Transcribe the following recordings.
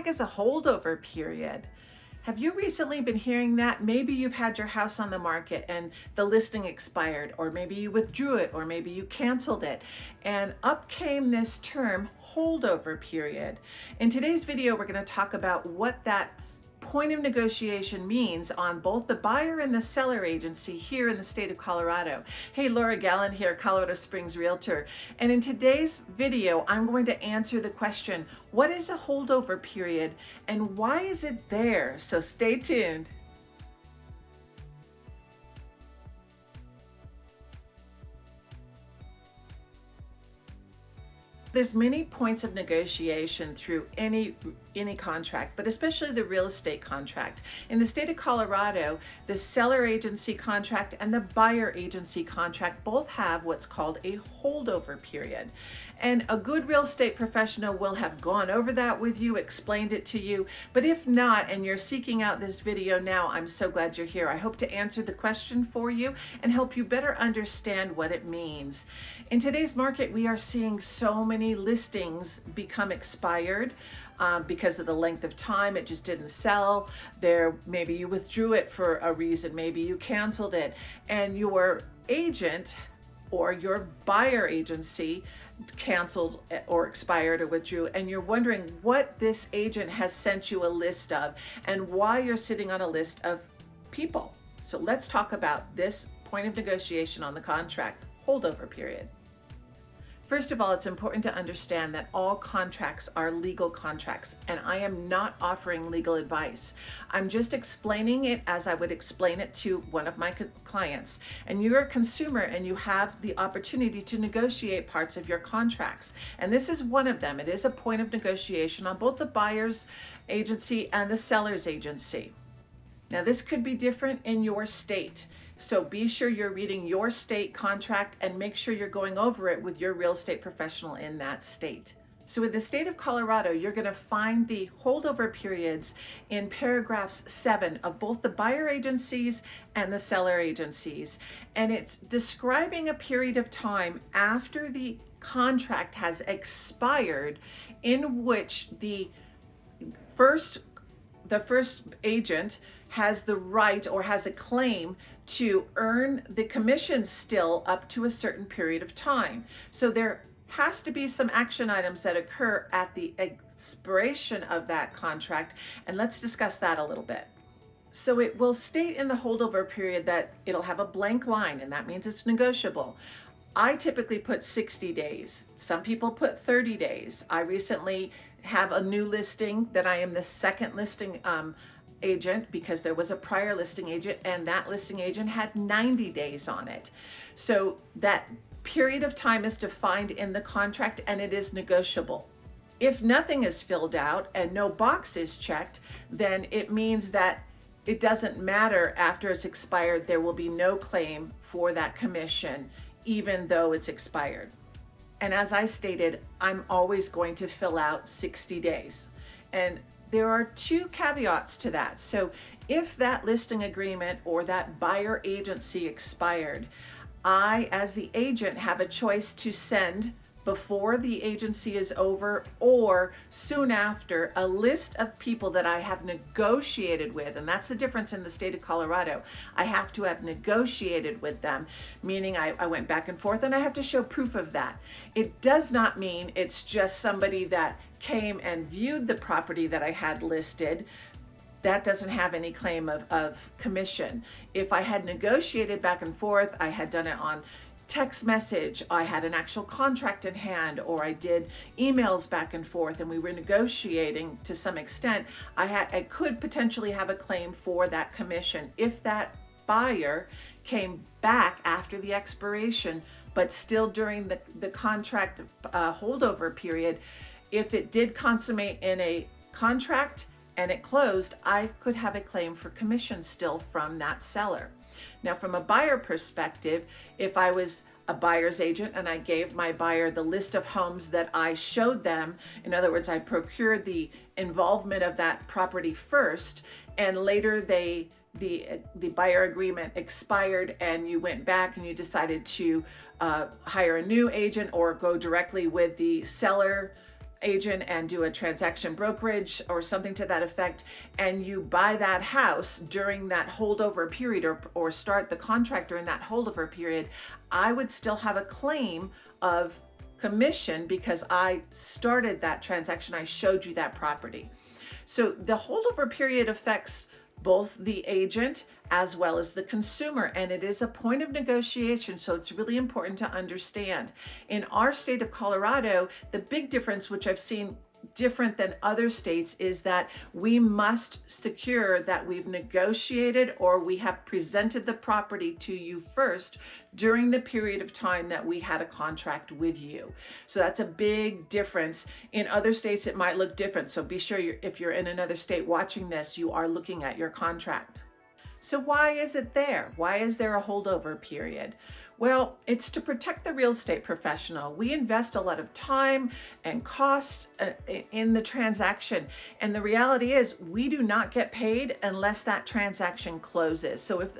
heck is a holdover period? Have you recently been hearing that? Maybe you've had your house on the market and the listing expired, or maybe you withdrew it, or maybe you canceled it. And up came this term, holdover period. In today's video, we're going to talk about what that point of negotiation means on both the buyer and the seller agency here in the state of Colorado. Hey, Laura Gallant here, Colorado Springs Realtor. And in today's video, I'm going to answer the question, what is a holdover period and why is it there? So stay tuned. There's many points of negotiation through any contract, but especially the real estate contract. In the state of Colorado, the seller agency contract and the buyer agency contract both have what's called a holdover period. And a good real estate professional will have gone over that with you, explained it to you. But if not, and you're seeking out this video now, I'm so glad you're here. I hope to answer the question for you and help you better understand what it means. In today's market, we are seeing so many listings become expired because of the length of time. It just didn't sell. Maybe you withdrew it for a reason. Maybe you canceled it, and your agent or your buyer agency canceled or expired or withdrew, and you're wondering what this agent has sent you a list of and why you're sitting on a list of people. So let's talk about this point of negotiation on the contract, holdover period. First of all, it's important to understand that all contracts are legal contracts, and I am not offering legal advice. I'm just explaining it as I would explain it to one of my clients. And you're a consumer and you have the opportunity to negotiate parts of your contracts. And this is one of them. It is a point of negotiation on both the buyer's agency and the seller's agency. Now, this could be different in your state. So be sure you're reading your state contract and make sure you're going over it with your real estate professional in that state. So in the state of Colorado, you're going to find the holdover periods in paragraphs 7 of both the buyer agencies and the seller agencies. And it's describing a period of time after the contract has expired in which the first agent has the right or has a claim to earn the commission still up to a certain period of time. So there has to be some action items that occur at the expiration of that contract, and let's discuss that a little bit. So it will state in the holdover period that it'll have a blank line, and that means it's negotiable. I typically put 60 days. Some people put 30 days. I recently have a new listing that I am the second listing agent because there was a prior listing agent, and that listing agent had 90 days on it. So that period of time is defined in the contract and it is negotiable. If nothing is filled out and no box is checked, then it means that it doesn't matter after it's expired. There will be no claim for that commission, even though it's expired. And as I stated, I'm always going to fill out 60 days. And there are two caveats to that. So if that listing agreement or that buyer agency expired, I, as the agent, have a choice to send before the agency is over or soon after a list of people that I have negotiated with. And that's the difference in the state of Colorado. I have to have negotiated with them, meaning I went back and forth and I have to show proof of that. It does not mean it's just somebody that came and viewed the property that I had listed. That doesn't have any claim of commission. If I had negotiated back and forth, I had done it on text message, I had an actual contract in hand, or I did emails back and forth and we were negotiating to some extent, I could potentially have a claim for that commission if that buyer came back after the expiration, but still during the contract holdover period. If it did consummate in a contract and it closed, I could have a claim for commission still from that seller. Now, from a buyer perspective, if I was a buyer's agent and I gave my buyer the list of homes that I showed them, in other words, I procured the involvement of that property first, and later the buyer agreement expired and you went back and you decided to hire a new agent or go directly with the seller agent and do a transaction brokerage or something to that effect, and you buy that house during that holdover period, or start the contract during that holdover period, I would still have a claim of commission because I started that transaction. I showed you that property. So the holdover period affects both the agent as well as the consumer, and it is a point of negotiation, so it's really important to understand. In our state of Colorado, the big difference, which I've seen different than other states, is that we must secure that we've negotiated or we have presented the property to you first during the period of time that we had a contract with you. So that's a big difference. In other states, it might look different. So be sure if you're in another state watching this, you are looking at your contract. So why is it there? Why is there a holdover period? Well, it's to protect the real estate professional. We invest a lot of time and cost in the transaction. And the reality is we do not get paid unless that transaction closes. So if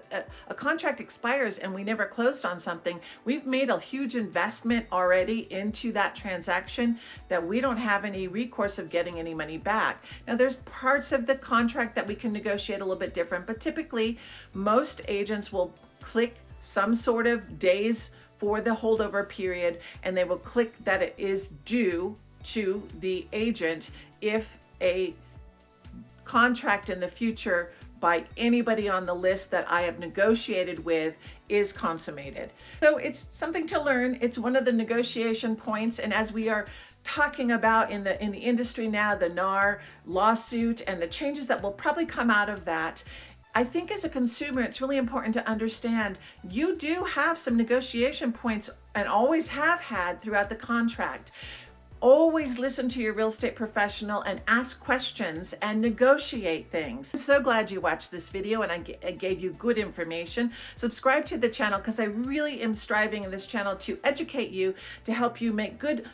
a contract expires and we never closed on something, we've made a huge investment already into that transaction that we don't have any recourse of getting any money back. Now, there's parts of the contract that we can negotiate a little bit different, but typically most agents will click some sort of days for the holdover period, and they will click that it is due to the agent if a contract in the future by anybody on the list that I have negotiated with is consummated. So it's something to learn. It's one of the negotiation points, and as we are talking about in the industry now, the NAR lawsuit and the changes that will probably come out of that, I think as a consumer, it's really important to understand you do have some negotiation points and always have had throughout the contract. Always listen to your real estate professional and ask questions and negotiate things. I'm so glad you watched this video and I gave you good information. Subscribe to the channel because I really am striving in this channel to educate you, to help you make good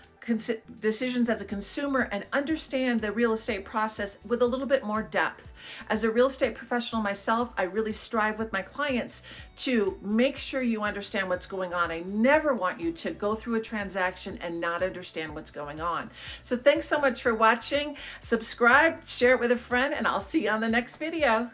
decisions as a consumer and understand the real estate process with a little bit more depth. As a real estate professional myself, I really strive with my clients to make sure you understand what's going on. I never want you to go through a transaction and not understand what's going on. So thanks so much for watching. Subscribe, share it with a friend, and I'll see you on the next video.